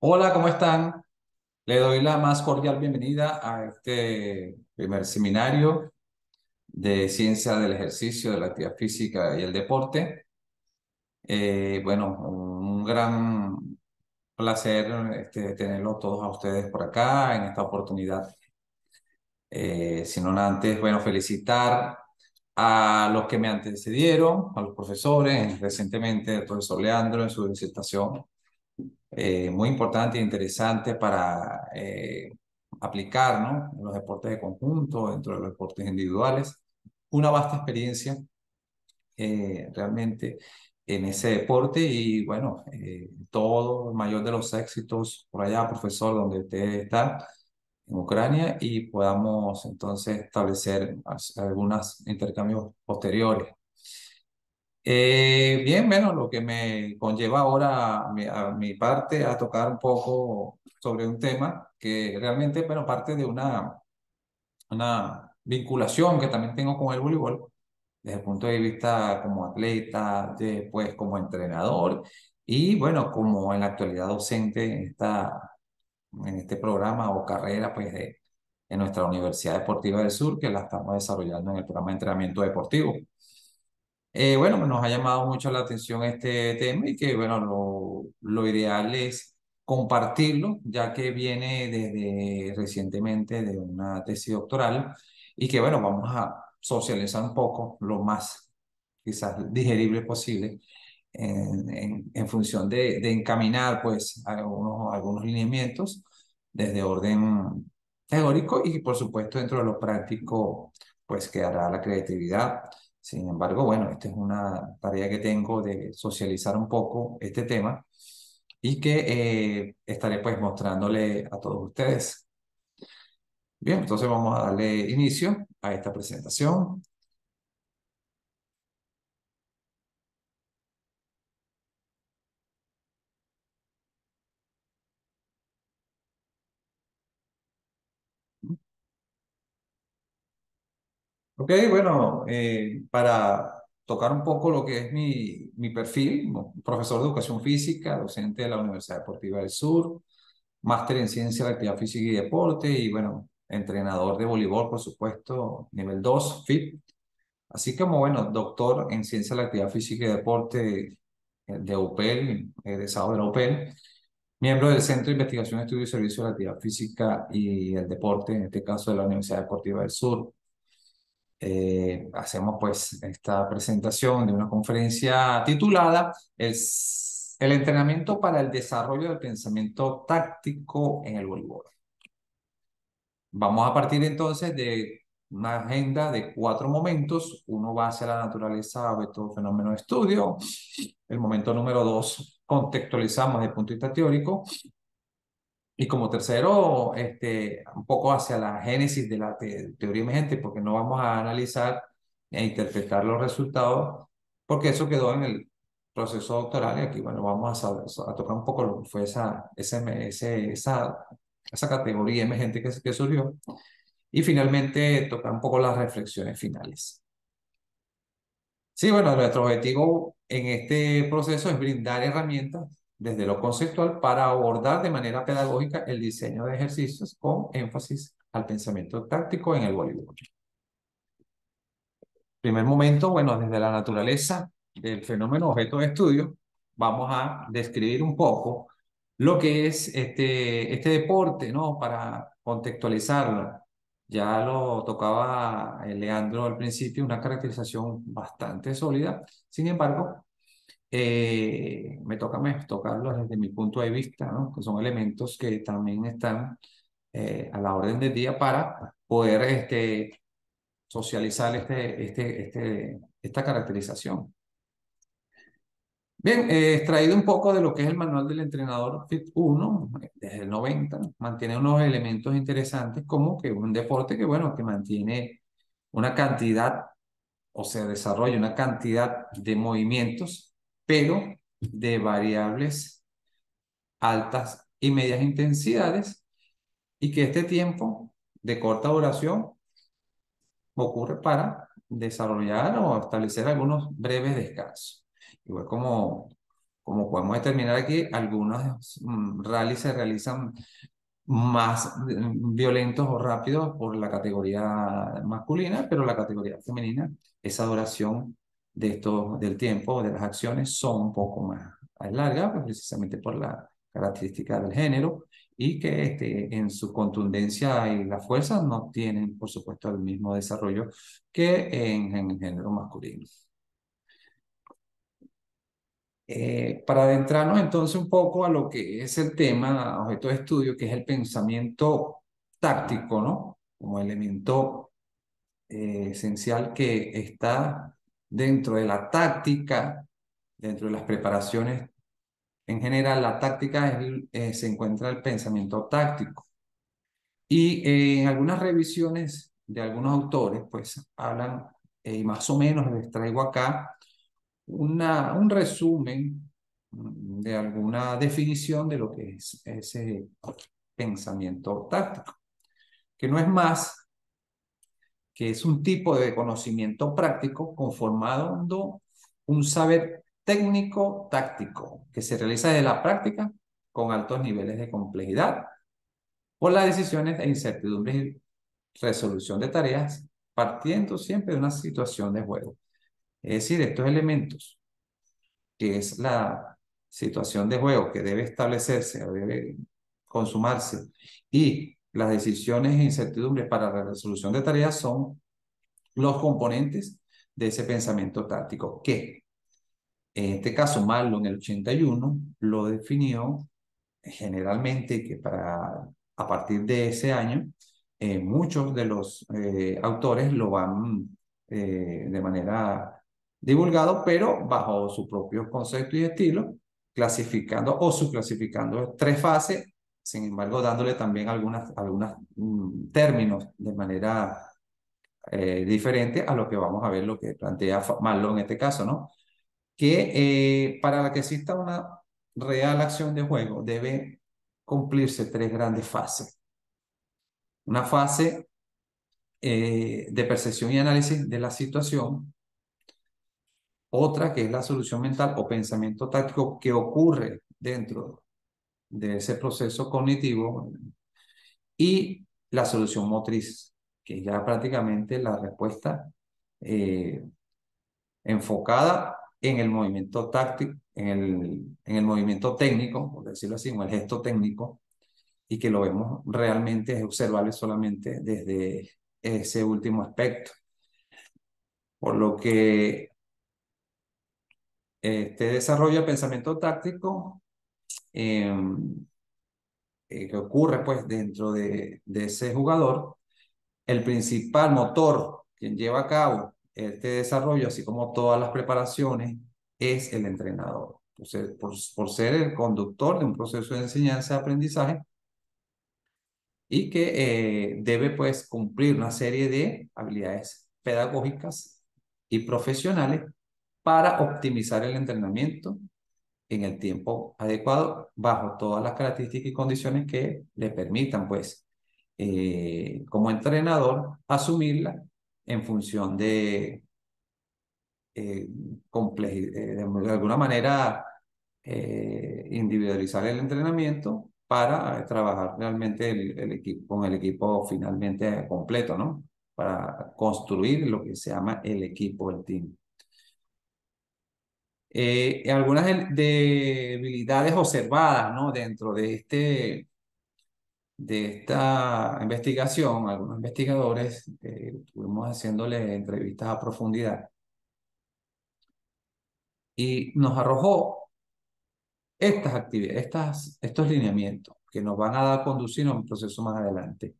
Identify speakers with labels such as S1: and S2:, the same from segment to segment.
S1: Hola, ¿cómo están? Le doy la más cordial bienvenida a este primer seminario de ciencia del ejercicio, de la actividad física y el deporte. Bueno, un gran placer tenerlos todos a ustedes por acá en esta oportunidad. Sin antes, bueno, felicitar a los que me antecedieron, a los profesores, recientemente el profesor Leandro en su disertación muy importante e interesante para aplicar, ¿no? En los deportes de conjunto, dentro de los deportes individuales. Una vasta experiencia realmente en ese deporte y bueno, todo el mayor de los éxitos por allá, profesor, donde usted está, en Ucrania, y podamos entonces establecer algunos intercambios posteriores. Bien, bueno, lo que me conlleva ahora a mi parte a tocar un poco sobre un tema que realmente, bueno, parte de una vinculación que también tengo con el voleibol, desde el punto de vista como atleta, después como entrenador y bueno, como en la actualidad docente en este programa o carrera, pues, en nuestra Universidad Deportiva del Sur, que la estamos desarrollando en el programa de entrenamiento deportivo. Bueno, nos ha llamado mucho la atención este tema y que, bueno, lo ideal es compartirlo, ya que viene desde recientemente de una tesis doctoral y que, bueno, vamos a socializar un poco lo más quizás digerible posible en función de encaminar, pues, algunos lineamientos desde orden teórico y, por supuesto, dentro de lo práctico, pues, quedará la creatividad. Sin embargo, bueno, esta es una tarea que tengo de socializar un poco este tema y que estaré pues mostrándole a todos ustedes. Bien, entonces vamos a darle inicio a esta presentación. Ok, bueno, para tocar un poco lo que es mi perfil, como profesor de educación física, docente de la Universidad Deportiva del Sur, máster en ciencia de la actividad física y deporte y bueno, entrenador de voleibol, por supuesto, nivel 2 FIT. Así como, bueno, doctor en Ciencia de la Actividad Física y Deporte de UPEL, egresado de la UPEL, miembro del Centro de Investigación, Estudio y Servicio de la Actividad Física y el Deporte, en este caso de la Universidad Deportiva del Sur. Hacemos pues esta presentación de una conferencia titulada el entrenamiento para el desarrollo del pensamiento táctico en el voleibol. Vamos a partir entonces de una agenda de 4 momentos. Uno va hacia la naturaleza de todo fenómeno de estudio. El momento número 2, contextualizamos desde el punto de vista teórico. Y como tercero, un poco hacia la génesis de la teoría emergente, porque no vamos a analizar e interpretar los resultados, porque eso quedó en el proceso doctoral. Y aquí, bueno, vamos a tocar un poco lo que fue esa categoría emergente que surgió. Y finalmente tocar un poco las reflexiones finales. Sí, bueno, nuestro objetivo en este proceso es brindar herramientas desde lo conceptual para abordar de manera pedagógica el diseño de ejercicios con énfasis al pensamiento táctico en el voleibol. Primer momento, bueno, desde la naturaleza del fenómeno objeto de estudio, vamos a describir un poco lo que es este deporte, ¿no? Para contextualizarlo. Ya lo tocaba Leandro al principio, una caracterización bastante sólida. Sin embargo, me tocarlo desde mi punto de vista, ¿no? Que son elementos que también están a la orden del día para poder socializar esta caracterización. Bien, extraído un poco de lo que es el manual del entrenador FIT 1, desde el 90, mantiene unos elementos interesantes como que un deporte que, bueno, que mantiene una cantidad o se desarrolla una cantidad de movimientos, pero de variables altas y medias intensidades, y que este tiempo de corta duración ocurre para desarrollar o establecer algunos breves descansos. Igual como podemos determinar aquí, algunos rallies se realizan más violentos o rápidos por la categoría masculina, pero la categoría femenina, esa duración del tiempo, de las acciones, son un poco más largas, pues, precisamente por la característica del género y que en su contundencia y la fuerza no tienen, por supuesto, el mismo desarrollo que en el género masculino. Para adentrarnos entonces un poco a lo que es el tema, objeto de estudio, que es el pensamiento táctico, ¿no? Como elemento esencial que está dentro de la táctica, dentro de las preparaciones. En general, la táctica se encuentra el pensamiento táctico. Y en algunas revisiones de algunos autores, pues hablan, y más o menos les traigo acá un resumen de alguna definición de lo que es ese pensamiento táctico, que no es más que es un tipo de conocimiento práctico conformando un saber técnico táctico que se realiza de la práctica con altos niveles de complejidad por las decisiones e incertidumbres y resolución de tareas partiendo siempre de una situación de juego. Es decir, estos elementos que es la situación de juego que debe establecerse o debe consumarse y las decisiones e incertidumbres para la resolución de tareas son los componentes de ese pensamiento táctico que en este caso Marlowe en el 81 lo definió generalmente que a partir de ese año muchos de los autores lo van de manera divulgado, pero bajo su propio concepto y estilo, clasificando o subclasificando tres fases, sin embargo dándole también algunas términos de manera diferente a lo que vamos a ver, lo que plantea Marlowe en este caso, ¿no? Que para que exista una real acción de juego debe cumplirse tres grandes fases. Una fase de percepción y análisis de la situación, otra que es la solución mental o pensamiento táctico que ocurre dentro de ese proceso cognitivo y la solución motriz, que es ya prácticamente la respuesta eh, enfocada en el movimiento táctico, en el movimiento técnico, por decirlo así, o el gesto técnico, y que lo vemos realmente, es observable solamente desde ese último aspecto. Por lo que este desarrollo de pensamiento táctico eh, que ocurre pues dentro de ese jugador, el principal motor quien lleva a cabo este desarrollo, así como todas las preparaciones, es el entrenador. Por ser el conductor de un proceso de enseñanza-aprendizaje y que debe pues cumplir una serie de habilidades pedagógicas y profesionales para optimizar el entrenamiento en el tiempo adecuado, bajo todas las características y condiciones que le permitan, pues, como entrenador, asumirla en función eh, de alguna manera, individualizar el entrenamiento para trabajar realmente el equipo, con el equipo finalmente completo, ¿no? Para construir lo que se llama el equipo, el team. Algunas debilidades observadas, ¿no? Dentro de esta investigación, algunos investigadores estuvimos haciéndole entrevistas a profundidad y nos arrojó estas actividades, estos lineamientos que nos van a dar conducir a un proceso más adelante,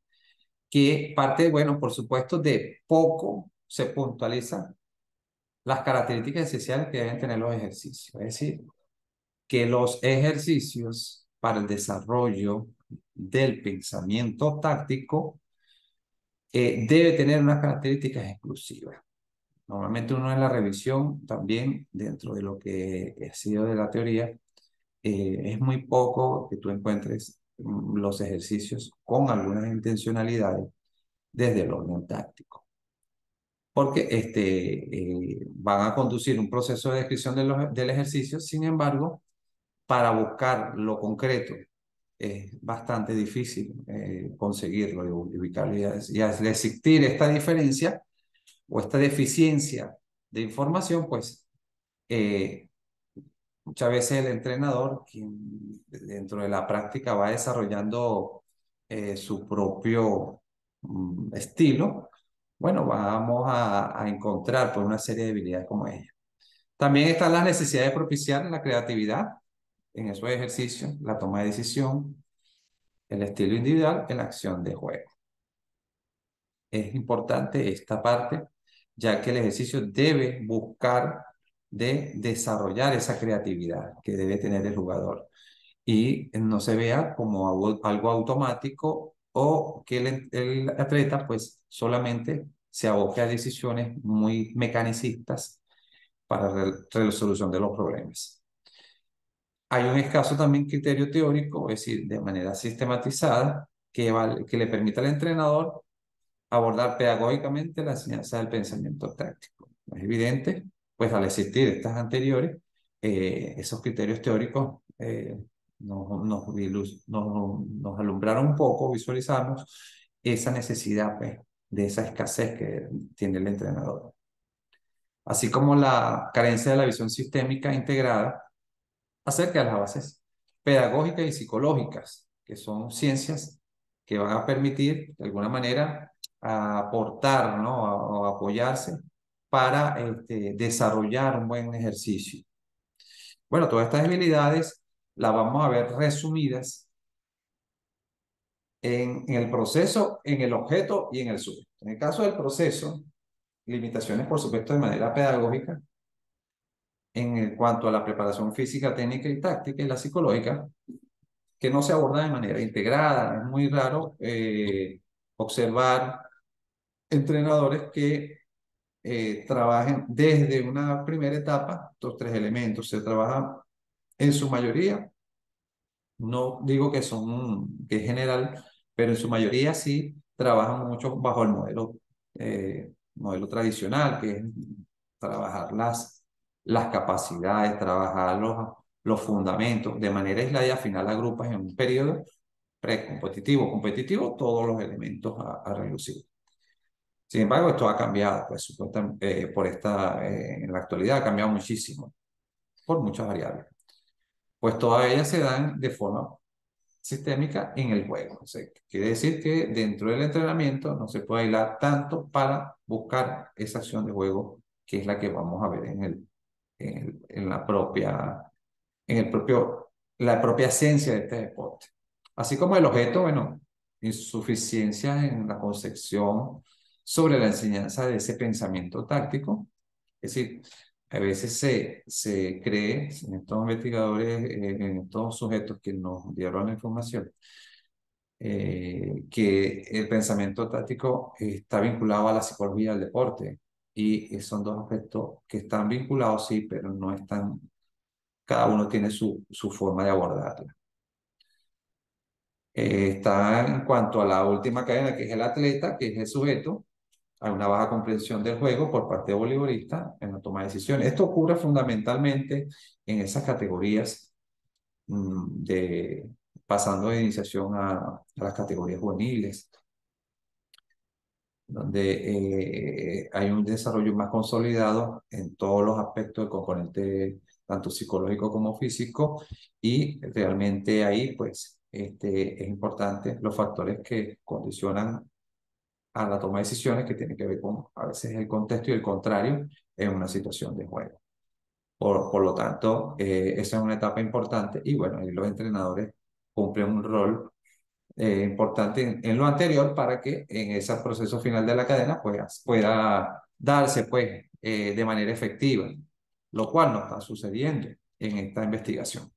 S1: que parte, bueno, por supuesto, de poco se puntualizan las características esenciales que deben tener los ejercicios. Es decir, que los ejercicios para el desarrollo del pensamiento táctico debe tener unas características exclusivas. Normalmente uno en la revisión también, dentro de lo que ha sido de la teoría, es muy poco que tú encuentres los ejercicios con algunas intencionalidades desde el orden táctico. Porque van a conducir un proceso de descripción del ejercicio, sin embargo, para buscar lo concreto es bastante difícil conseguirlo y ubicarlo. Y al existir esta diferencia o esta deficiencia de información, pues eh, muchas veces el entrenador, quien dentro de la práctica va desarrollando su propio estilo, bueno, vamos a encontrar pues, una serie de habilidades como ella. También están las necesidades de propiciar la creatividad en esos ejercicios, la toma de decisión, el estilo individual en la acción de juego. Es importante esta parte, ya que el ejercicio debe buscar de desarrollar esa creatividad que debe tener el jugador y no se vea como algo automático o que el atleta pues solamente se aboque a decisiones muy mecanicistas para la resolución de los problemas. Hay un escaso también criterio teórico, es decir, de manera sistematizada, que le permita al entrenador abordar pedagógicamente la enseñanza del pensamiento táctico. Es evidente, pues al existir estas anteriores, esos criterios teóricos nos alumbraron un poco, visualizamos esa necesidad pues, de esa escasez que tiene el entrenador. Así como la carencia de la visión sistémica integrada acerca de las bases pedagógicas y psicológicas, que son ciencias que van a permitir, de alguna manera, aportar, ¿no? O apoyarse para desarrollar un buen ejercicio. Bueno, todas estas habilidades las vamos a ver resumidas en el proceso, en el objeto y en el sujeto. En el caso del proceso, limitaciones, por supuesto, de manera pedagógica, en cuanto a la preparación física, técnica y táctica y la psicológica, que no se aborda de manera integrada. Es muy raro observar entrenadores que trabajen desde una primera etapa, estos tres elementos. Se trabaja en su mayoría, no digo que es general, pero en su mayoría sí trabajan mucho bajo el modelo tradicional, que es trabajar las capacidades, trabajar los fundamentos de manera aislada y al final agrupas en un periodo precompetitivo, competitivo, todos los elementos a relucir. Sin embargo, esto ha cambiado, pues, en la actualidad ha cambiado muchísimo por muchas variables. Pues todas ellas se dan de forma sistémica en el juego. O sea, quiere decir que dentro del entrenamiento no se puede aislar tanto para buscar esa acción de juego que es la que vamos a ver en la propia esencia de este deporte. Así como el objeto, bueno, insuficiencia en la concepción sobre la enseñanza de ese pensamiento táctico. Es decir, a veces se cree, en estos investigadores, en estos sujetos que nos dieron la información, que el pensamiento táctico está vinculado a la psicología del deporte. Y son dos aspectos que están vinculados, sí, pero no están, cada uno tiene su forma de abordarla. Está en cuanto a la última cadena, que es el atleta, que es el sujeto. Hay una baja comprensión del juego por parte de voleibolistas en la toma de decisiones. Esto ocurre fundamentalmente en esas categorías pasando de iniciación a las categorías juveniles, donde hay un desarrollo más consolidado en todos los aspectos del componente, tanto psicológico como físico, y realmente ahí, pues, es importante los factores que condicionan a la toma de decisiones que tiene que ver con a veces el contexto y el contrario en una situación de juego. Por lo tanto, esa es una etapa importante y bueno, ahí los entrenadores cumplen un rol importante en lo anterior para que en ese proceso final de la cadena pues, pueda darse pues, de manera efectiva, lo cual no está sucediendo en esta investigación.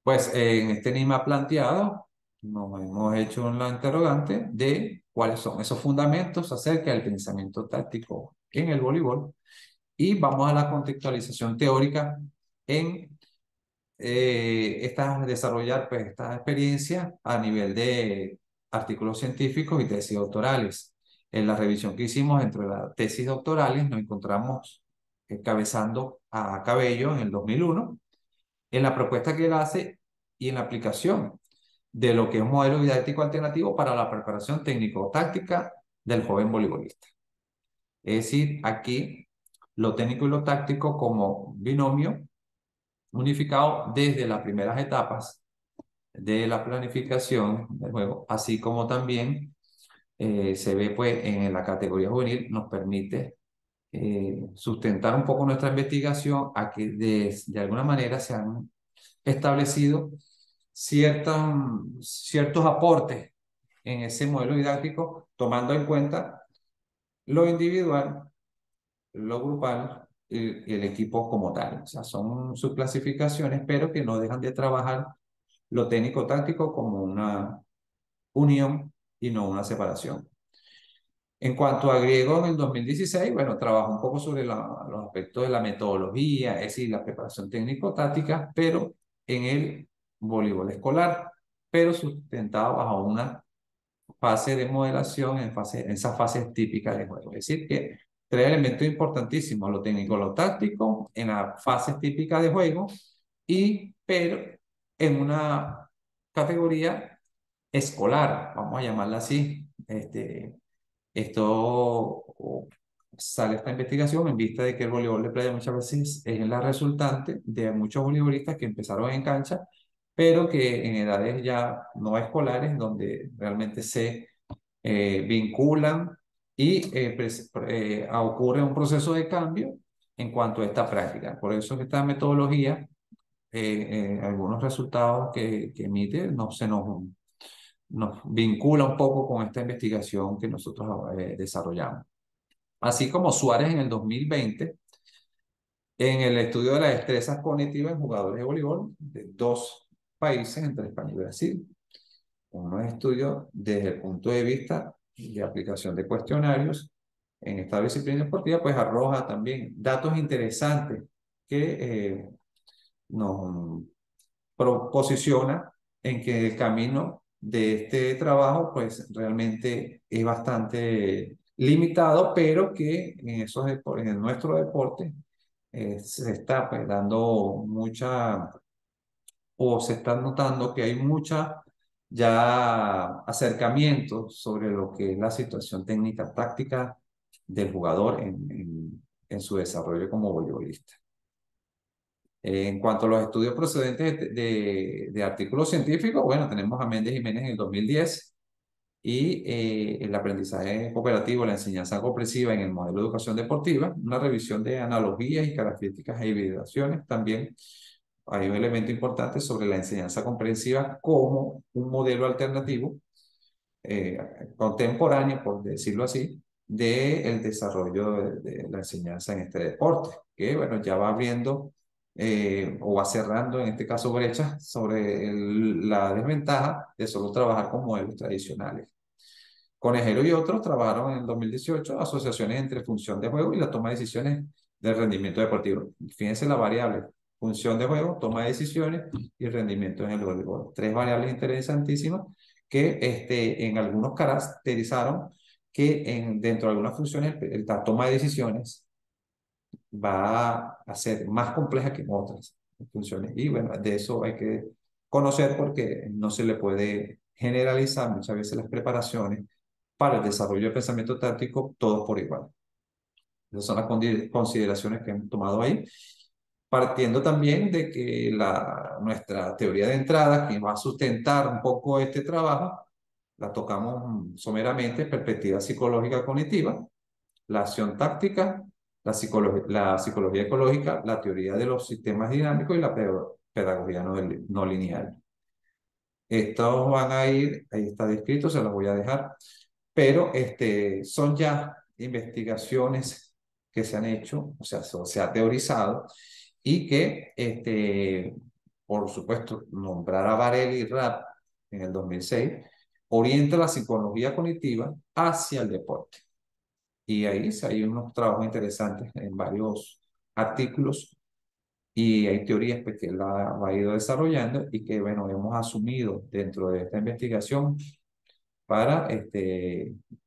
S1: Pues en este enigma planteado, nos hemos hecho la interrogante de cuáles son esos fundamentos acerca del pensamiento táctico en el voleibol y vamos a la contextualización teórica en desarrollar pues, esta experiencia a nivel de artículos científicos y tesis doctorales. En la revisión que hicimos entre las tesis doctorales nos encontramos encabezando a Cabello en el 2001 en la propuesta que él hace y en la aplicación de lo que es un modelo didáctico alternativo para la preparación técnico-táctica del joven voleibolista. Es decir, aquí lo técnico y lo táctico como binomio unificado desde las primeras etapas de la planificación del juego, así como también se ve pues en la categoría juvenil, nos permite sustentar un poco nuestra investigación a que de alguna manera se han establecido ciertos aportes en ese modelo didáctico, tomando en cuenta lo individual, lo grupal y el equipo como tal. O sea, son subclasificaciones, pero que no dejan de trabajar lo técnico-táctico como una unión y no una separación. En cuanto a griego, en el 2016, bueno, trabajó un poco sobre los aspectos de la metodología, es decir, la preparación técnico-táctica, pero en el voleibol escolar, pero sustentado bajo una fase de modelación en esas fases típicas de juego. Es decir, que tres elementos importantísimos, lo técnico, lo táctico, en las fases típicas de juego, pero en una categoría escolar, vamos a llamarla así. Esto sale esta investigación en vista de que el voleibol de playa muchas veces es la resultante de muchos voleibolistas que empezaron en cancha, pero que en edades ya no escolares, donde realmente se vinculan y ocurre un proceso de cambio en cuanto a esta práctica. Por eso que esta metodología, algunos resultados que emite, no se nos vincula un poco con esta investigación que nosotros desarrollamos. Así como Suárez en el 2020, en el estudio de las destrezas cognitivas en jugadores de voleibol de dos países, entre España y Brasil, unos estudios desde el punto de vista de aplicación de cuestionarios en esta disciplina deportiva, pues arroja también datos interesantes que nos posiciona en que el camino de este trabajo pues realmente es bastante limitado, pero que en nuestro deporte se está pues, dando mucha, o se está notando que hay mucha ya acercamiento sobre lo que es la situación técnica táctica del jugador en su desarrollo como voleibolista. En cuanto a los estudios procedentes de artículos científicos, bueno, tenemos a Méndez Jiménez en el 2010 y el aprendizaje cooperativo, la enseñanza comprensiva en el modelo de educación deportiva, una revisión de analogías y características e hibridaciones. También hay un elemento importante sobre la enseñanza comprensiva como un modelo alternativo eh, contemporáneo, por decirlo así, del desarrollo de la enseñanza en este deporte, que bueno, ya va abriendo o va cerrando, en este caso, brechas sobre la desventaja de solo trabajar con modelos tradicionales. Conejero y otros trabajaron en el 2018 asociaciones entre función de juego y la toma de decisiones del rendimiento deportivo. Fíjense la variable, función de juego, toma de decisiones y rendimiento en el voleibol. Tres variables interesantísimas que en algunos caracterizaron que dentro de algunas funciones la toma de decisiones va a ser más compleja que en otras funciones. Y bueno, de eso hay que conocer porque no se le puede generalizar muchas veces las preparaciones para el desarrollo del pensamiento táctico, todos por igual. Esas son las consideraciones que hemos tomado ahí, partiendo también de que nuestra teoría de entrada, que va a sustentar un poco este trabajo, la tocamos someramente, perspectiva psicológica cognitiva, la acción táctica, la psicología ecológica, la teoría de los sistemas dinámicos y la pedagogía no lineal. Estos van a ir, ahí está descrito, se los voy a dejar, pero son ya investigaciones que se han hecho, o sea, se ha teorizado y que, por supuesto, nombrar a Varela y Rapp en el 2006 orienta la psicología cognitiva hacia el deporte. Y ahí hay unos trabajos interesantes en varios artículos y hay teorías pues, que él ha ido desarrollando y que, bueno, hemos asumido dentro de esta investigación para,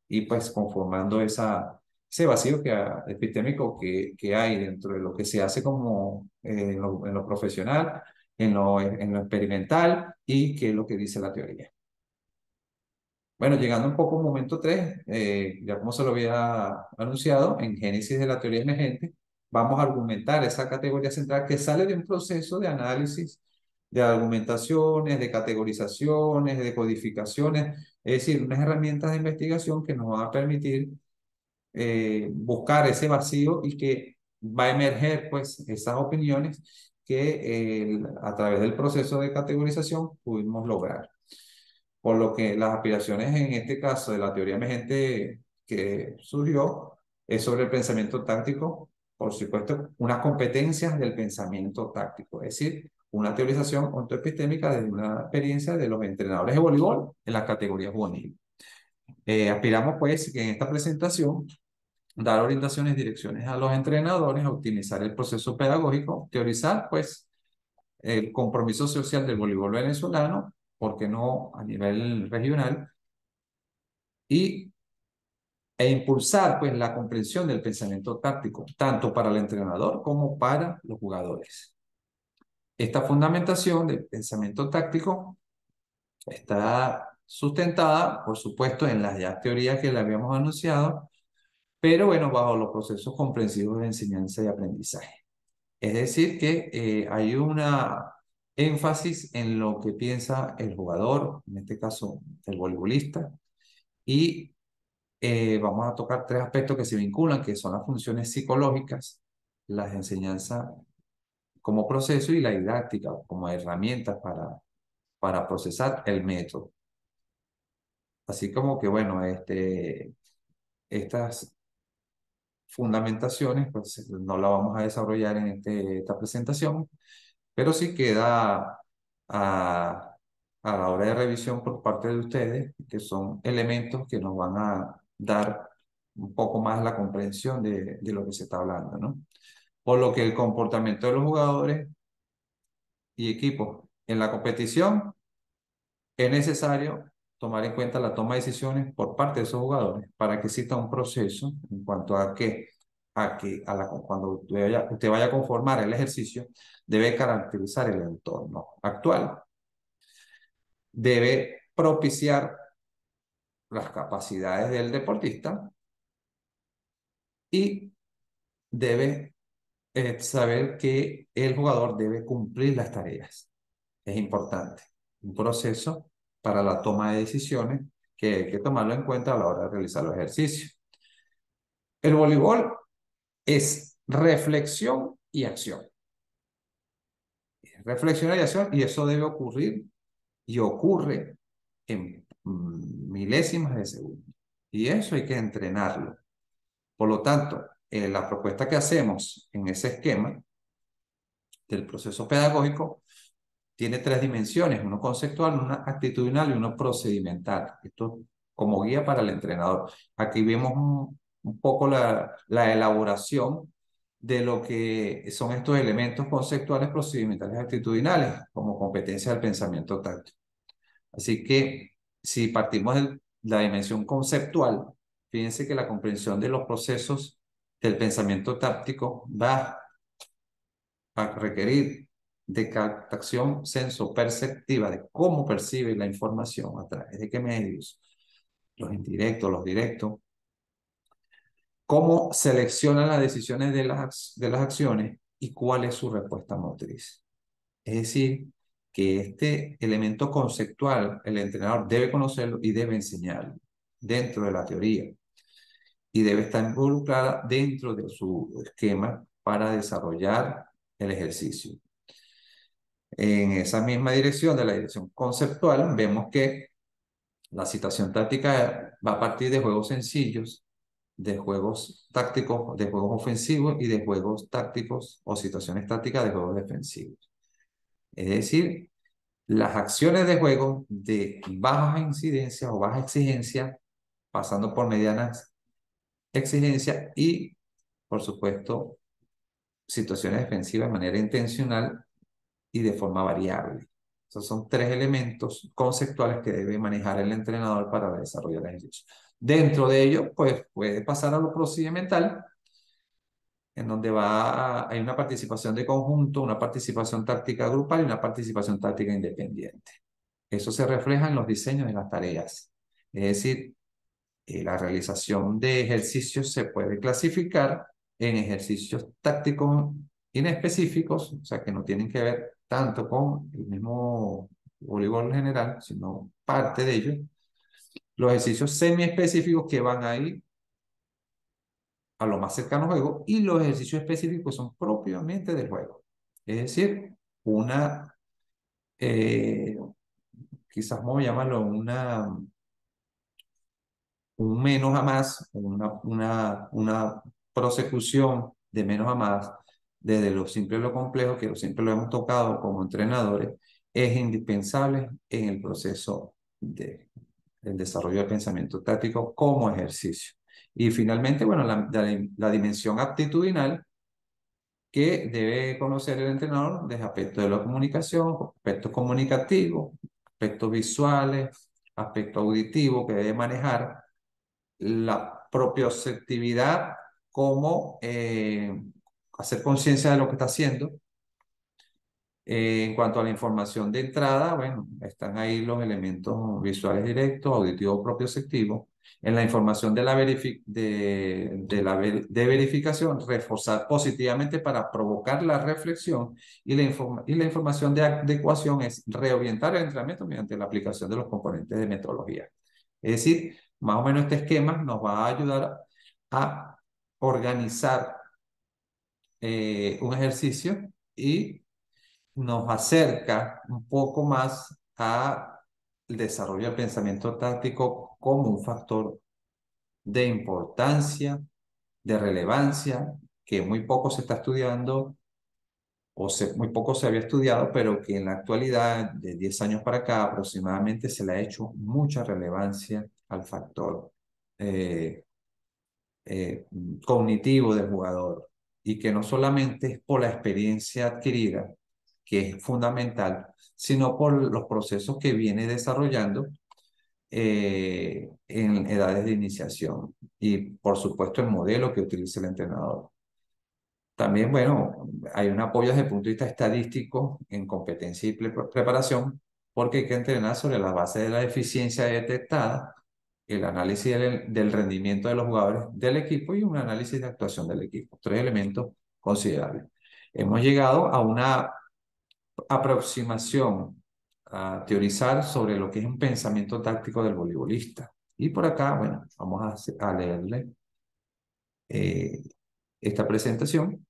S1: y pues conformando ese vacío epistémico que hay dentro de lo que se hace como en lo profesional, en lo experimental y qué es lo que dice la teoría. Bueno, llegando un poco al momento 3, ya como se lo había anunciado, en Génesis de la teoría emergente, vamos a argumentar esa categoría central que sale de un proceso de análisis, de argumentaciones, de categorizaciones, de codificaciones, es decir, unas herramientas de investigación que nos van a permitir buscar ese vacío y que va a emerger pues esas opiniones que a través del proceso de categorización pudimos lograr. Por lo que las aspiraciones en este caso de la teoría emergente que surgió es sobre el pensamiento táctico, por supuesto, unas competencias del pensamiento táctico, es decir, una teorización ontoepistémica desde una experiencia de los entrenadores de voleibol en las categorías juveniles. Aspiramos pues que en esta presentación dar orientaciones, direcciones a los entrenadores, a optimizar el proceso pedagógico, teorizar pues el compromiso social del voleibol venezolano, ¿por qué no a nivel regional? Y, e impulsar pues la comprensión del pensamiento táctico, tanto para el entrenador como para los jugadores. Esta fundamentación del pensamiento táctico está sustentada, por supuesto, en las ya teorías que le habíamos anunciado, pero bueno, bajo los procesos comprensivos de enseñanza y aprendizaje. Es decir, que hay una énfasis en lo que piensa el jugador, en este caso el voleibolista, y vamos a tocar tres aspectos que se vinculan, que son las funciones psicológicas, las enseñanzas como proceso y la didáctica como herramientas para procesar el método. Así como que, bueno, estas fundamentaciones, pues no la vamos a desarrollar en esta presentación, pero sí queda a, a la hora de revisión por parte de ustedes, que son elementos que nos van a dar un poco más la comprensión de lo que se está hablando, ¿no? Por lo que el comportamiento de los jugadores y equipos en la competición es necesario tomar en cuenta la toma de decisiones por parte de esos jugadores para que exista un proceso en cuanto cuando usted vaya a conformar el ejercicio, debe caracterizar el entorno actual, debe propiciar las capacidades del deportista y debe saber que el jugador debe cumplir las tareas. Es importante. Un proceso para la toma de decisiones que hay que tomarlo en cuenta a la hora de realizar los ejercicios. El voleibol es reflexión y acción. Reflexión y acción, y eso debe ocurrir y ocurre en milésimas de segundo. Y eso hay que entrenarlo. Por lo tanto, la propuesta que hacemos en ese esquema del proceso pedagógico tiene tres dimensiones, uno conceptual, una actitudinal y uno procedimental. Esto como guía para el entrenador. Aquí vemos un poco la elaboración de lo que son estos elementos conceptuales, procedimentales y actitudinales como competencia del pensamiento táctico. Así que si partimos de la dimensión conceptual, fíjense que la comprensión de los procesos del pensamiento táctico va a requerir de captación sensoperceptiva, de cómo percibe la información, a través de qué medios, los indirectos, los directos, cómo selecciona las decisiones de las acciones y cuál es su respuesta motriz. Es decir, que este elemento conceptual el entrenador debe conocerlo y debe enseñarlo dentro de la teoría y debe estar involucrada dentro de su esquema para desarrollar el ejercicio. En esa misma dirección de la dirección conceptual, vemos que la situación táctica va a partir de juegos sencillos, de juegos tácticos, de juegos ofensivos y de juegos tácticos o situaciones tácticas de juegos defensivos. Es decir, las acciones de juego de baja incidencia o baja exigencia, pasando por medianas exigencias y, por supuesto, situaciones defensivas de manera intencional y de forma variable. Esos son tres elementos conceptuales que debe manejar el entrenador para desarrollar el ejercicio. Dentro de ello, pues puede pasar a lo procedimental, en donde hay una participación de conjunto, una participación táctica grupal y una participación táctica independiente. Eso se refleja en los diseños de las tareas. Es decir, la realización de ejercicios se puede clasificar en ejercicios tácticos inespecíficos, o sea, que no tienen que ver tanto con el mismo voleibol general, sino parte de ello. Los ejercicios semiespecíficos que van ahí a lo más cercano al juego y los ejercicios específicos son propiamente del juego. Es decir, una, eh, quizás vamos a llamarlo un menos a más, una prosecución de menos a más, desde lo simple a lo complejo, que siempre lo hemos tocado como entrenadores, es indispensable en el proceso del desarrollo del pensamiento táctico como ejercicio. Y finalmente, bueno, la dimensión aptitudinal que debe conocer el entrenador desde aspectos de la comunicación, aspectos comunicativos, aspectos visuales, aspectos auditivos que debe manejar la propioceptividad, como hacer conciencia de lo que está haciendo. En cuanto a la información de entrada, bueno, están ahí los elementos visuales directos, auditivos propioceptivos. En la información de verificación, reforzar positivamente para provocar la reflexión y la información de adecuación es reorientar el entrenamiento mediante la aplicación de los componentes de metodología. Es decir, más o menos este esquema nos va a ayudar a organizar un ejercicio y nos acerca un poco más al desarrollo del pensamiento táctico como un factor de importancia, de relevancia, que muy poco se está estudiando muy poco se había estudiado, pero que en la actualidad, de 10 años para acá aproximadamente, se le ha hecho mucha relevancia al factor eh, eh, cognitivo del jugador y que no solamente es por la experiencia adquirida, que es fundamental, sino por los procesos que viene desarrollando en edades de iniciación y por supuesto el modelo que utiliza el entrenador. También, bueno, hay un apoyo desde el punto de vista estadístico en competencia y preparación, porque hay que entrenar sobre la base de la eficiencia detectada, el análisis del rendimiento de los jugadores del equipo y un análisis de actuación del equipo. Tres elementos considerables. Hemos llegado a una aproximación a teorizar sobre lo que es un pensamiento táctico del voleibolista. Y por acá, bueno, vamos a leerle eh, esta presentación.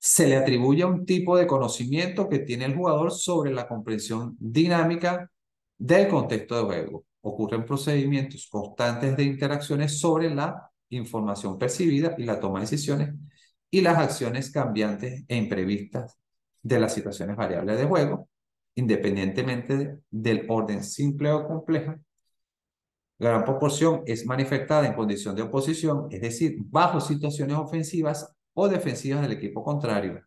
S1: Se le atribuye a un tipo de conocimiento que tiene el jugador sobre la comprensión dinámica del contexto de juego. Ocurren procedimientos constantes de interacciones sobre la información percibida y la toma de decisiones y las acciones cambiantes e imprevistas de las situaciones variables de juego, independientemente del orden simple o compleja. La gran proporción es manifestada en condición de oposición, es decir, bajo situaciones ofensivas o defensivas del equipo contrario,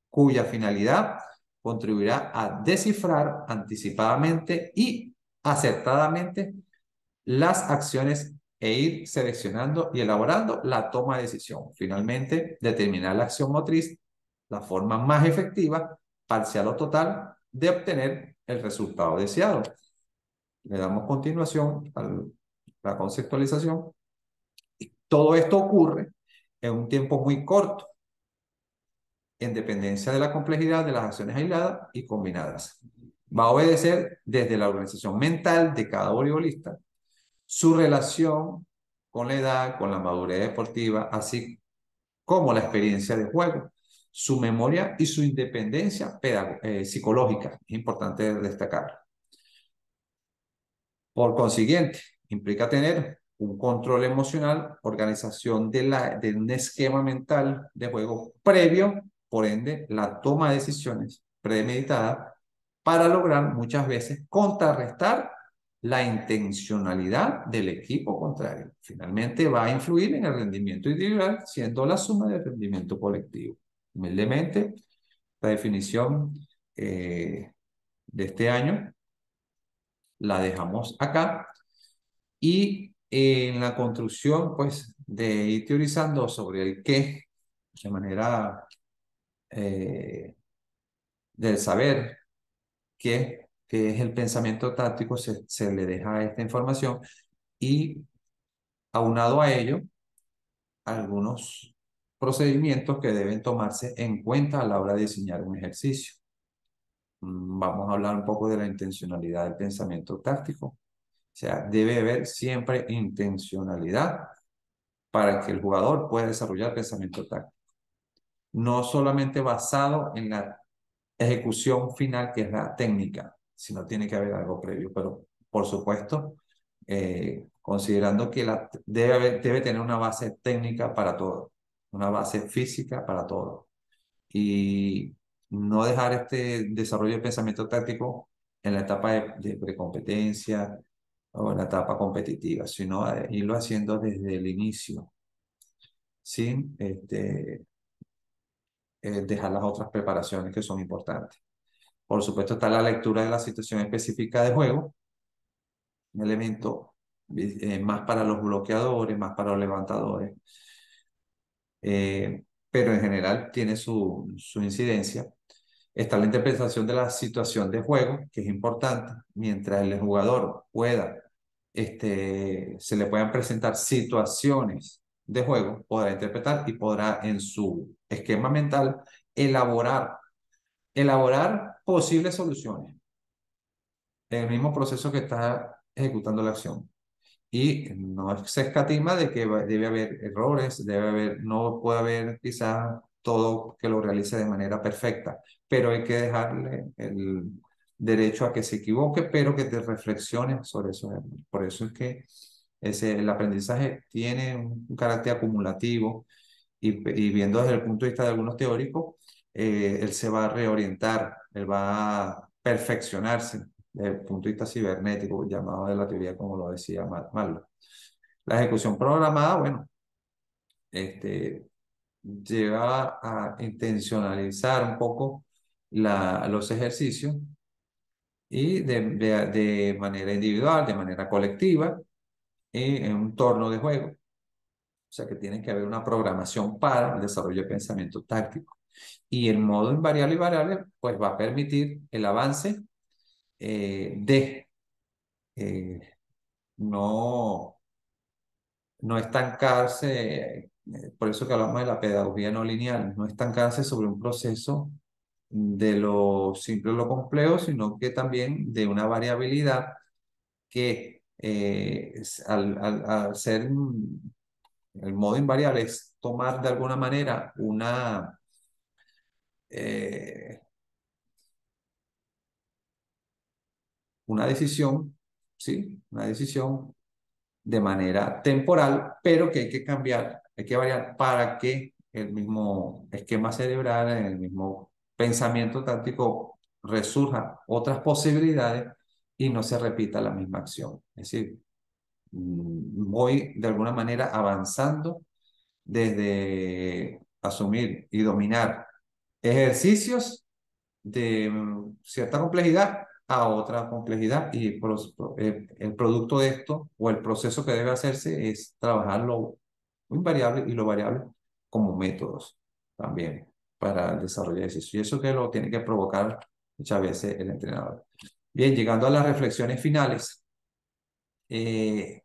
S1: cuya finalidad contribuirá a descifrar anticipadamente y acertadamente las acciones e ir seleccionando y elaborando la toma de decisión. Finalmente, determinar la acción motriz, la forma más efectiva, parcial o total, de obtener el resultado deseado. Le damos continuación a la conceptualización. Todo esto ocurre en un tiempo muy corto, en dependencia de la complejidad de las acciones aisladas y combinadas. Va a obedecer desde la organización mental de cada voleibolista, su relación con la edad, con la madurez deportiva, así como la experiencia de juego, su memoria y su independencia psicológica. Es importante destacar. Por consiguiente, implica tener un control emocional, organización de un esquema mental de juego previo, por ende, la toma de decisiones premeditada para lograr muchas veces contrarrestar la intencionalidad del equipo contrario. Finalmente va a influir en el rendimiento individual, siendo la suma del rendimiento colectivo. Humildemente, la definición de este año la dejamos acá y en la construcción, pues, de ir teorizando sobre el qué de manera del saber qué es el pensamiento táctico, se le deja esta información y aunado a ello, algunos procedimientos que deben tomarse en cuenta a la hora de diseñar un ejercicio. Vamos a hablar un poco de la intencionalidad del pensamiento táctico. O sea, debe haber siempre intencionalidad para que el jugador pueda desarrollar pensamiento táctico. No solamente basado en la ejecución final, que es la técnica, sino tiene que haber algo previo. Pero, por supuesto, considerando que debe tener una base técnica para todo, una base física para todo. Y no dejar este desarrollo de pensamiento táctico en la etapa de precompetencia o en la etapa competitiva, sino irlo haciendo desde el inicio, sin dejar las otras preparaciones que son importantes. Por supuesto, está la lectura de la situación específica de juego, un elemento más para los bloqueadores, más para los levantadores, pero en general tiene su incidencia. Está la interpretación de la situación de juego, que es importante. Mientras el jugador pueda, se le puedan presentar situaciones de juego, podrá interpretar y podrá en su esquema mental elaborar, elaborar posibles soluciones en el mismo proceso que está ejecutando la acción. Y no se escatima de que debe haber errores, no puede haber quizás todo que lo realice de manera perfecta, pero hay que dejarle el derecho a que se equivoque, pero que te reflexione sobre esos errores. Por eso es que el aprendizaje tiene un carácter acumulativo y viendo desde el punto de vista de algunos teóricos, él se va a reorientar, él va a perfeccionarse desde el punto de vista cibernético, llamado de la teoría, como lo decía Marlowe. La ejecución programada, bueno, este, lleva a intencionalizar un poco los ejercicios y de manera individual, de manera colectiva, y en un torno de juego. O sea que tiene que haber una programación para el desarrollo de pensamiento táctico. Y el modo invariable y variable, pues va a permitir el avance de eh, no, no estancarse, por eso que hablamos de la pedagogía no lineal, no estancarse sobre un proceso de lo simple o lo complejo, sino que también de una variabilidad que al ser el modo invariable es tomar de alguna manera eh, una decisión, ¿sí? Una decisión de manera temporal, pero que hay que cambiar, hay que variar para que el mismo esquema cerebral, en el mismo pensamiento táctico, resurjan otras posibilidades y no se repita la misma acción. Es decir, voy de alguna manera avanzando desde asumir y dominar ejercicios de cierta complejidad a otra complejidad y el producto de esto o el proceso que debe hacerse es trabajar lo invariable y lo variable como métodos también para el desarrollo de ejercicio. Y eso que lo tiene que provocar muchas veces el entrenador. Bien, llegando a las reflexiones finales, eh,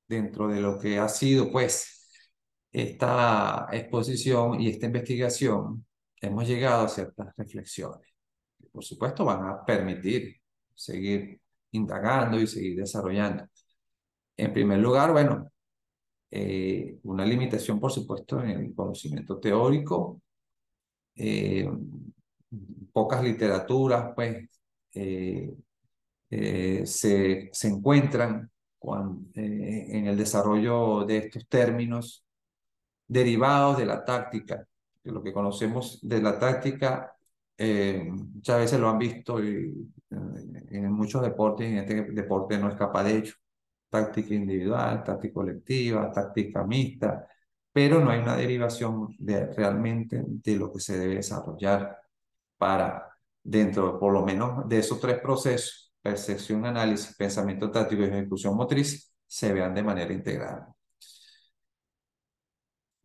S1: dentro de lo que ha sido pues esta exposición y esta investigación, hemos llegado a ciertas reflexiones por supuesto, van a permitir seguir indagando y seguir desarrollando. En primer lugar, bueno, una limitación, por supuesto, en el conocimiento teórico, eh, pocas literaturas, pues, eh, se encuentran en el desarrollo de estos términos derivados de la táctica, que lo que conocemos de la táctica muchas veces lo han visto en muchos deportes, y en este deporte no escapa de hecho. Táctica individual, táctica colectiva, táctica mixta, pero no hay una derivación realmente de lo que se debe desarrollar para, dentro por lo menos de esos tres procesos, percepción, análisis, pensamiento táctico y ejecución motriz, se vean de manera integrada.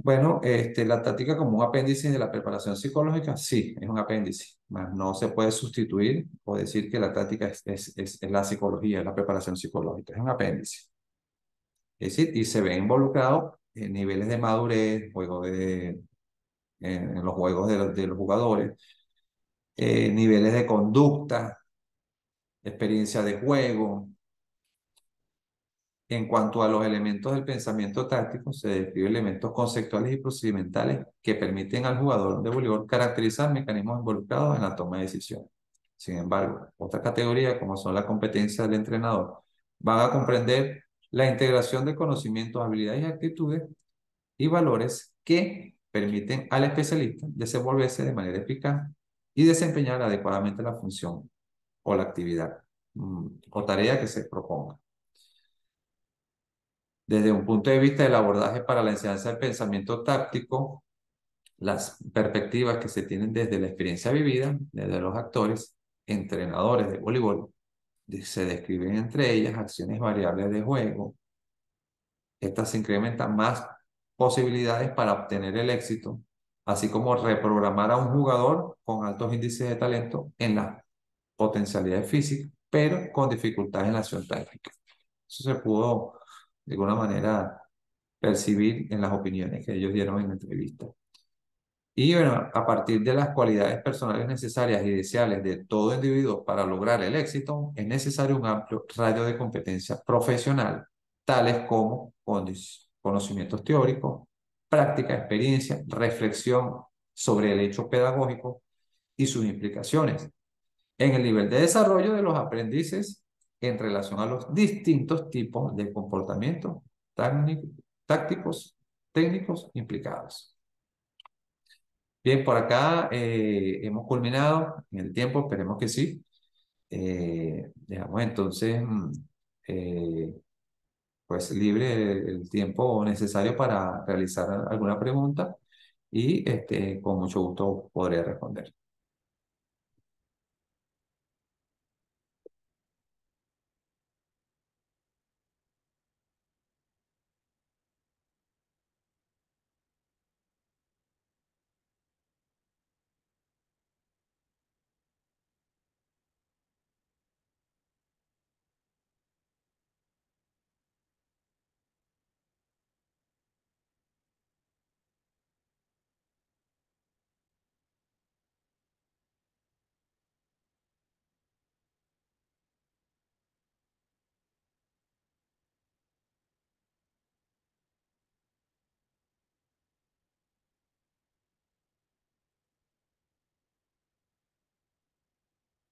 S1: Bueno, la táctica como un apéndice de la preparación psicológica, sí, es un apéndice, mas no se puede sustituir o decir que la táctica es la psicología, es la preparación psicológica, es un apéndice. Es decir, y se ve involucrado en niveles de madurez, en los juegos de los jugadores, niveles de conducta, experiencia de juego. En cuanto a los elementos del pensamiento táctico, se describen elementos conceptuales y procedimentales que permiten al jugador de voleibol caracterizar mecanismos involucrados en la toma de decisiones. Sin embargo, otra categoría, como son las competencias del entrenador, van a comprender la integración de conocimientos, habilidades y actitudes y valores que permiten al especialista desenvolverse de manera eficaz y desempeñar adecuadamente la función o la actividad o tarea que se proponga. Desde un punto de vista del abordaje para la enseñanza del pensamiento táctico, las perspectivas que se tienen desde la experiencia vivida, desde los actores, entrenadores de voleibol, se describen entre ellas acciones variables de juego. Estas incrementan más posibilidades para obtener el éxito, así como reprogramar a un jugador con altos índices de talento en las potencialidades físicas, pero con dificultades en la acción táctica. Eso se pudo, de alguna manera, percibir en las opiniones que ellos dieron en la entrevista. Y bueno, a partir de las cualidades personales necesarias y deseables de todo individuo para lograr el éxito, es necesario un amplio radio de competencia profesional, tales como conocimientos teóricos, práctica, experiencia, reflexión sobre el hecho pedagógico y sus implicaciones en el nivel de desarrollo de los aprendices en relación a los distintos tipos de comportamientos tácticos, técnicos implicados. Bien, por acá hemos culminado en el tiempo, esperemos que sí. Dejamos entonces eh, pues libre el tiempo necesario para realizar alguna pregunta y con mucho gusto podré responder.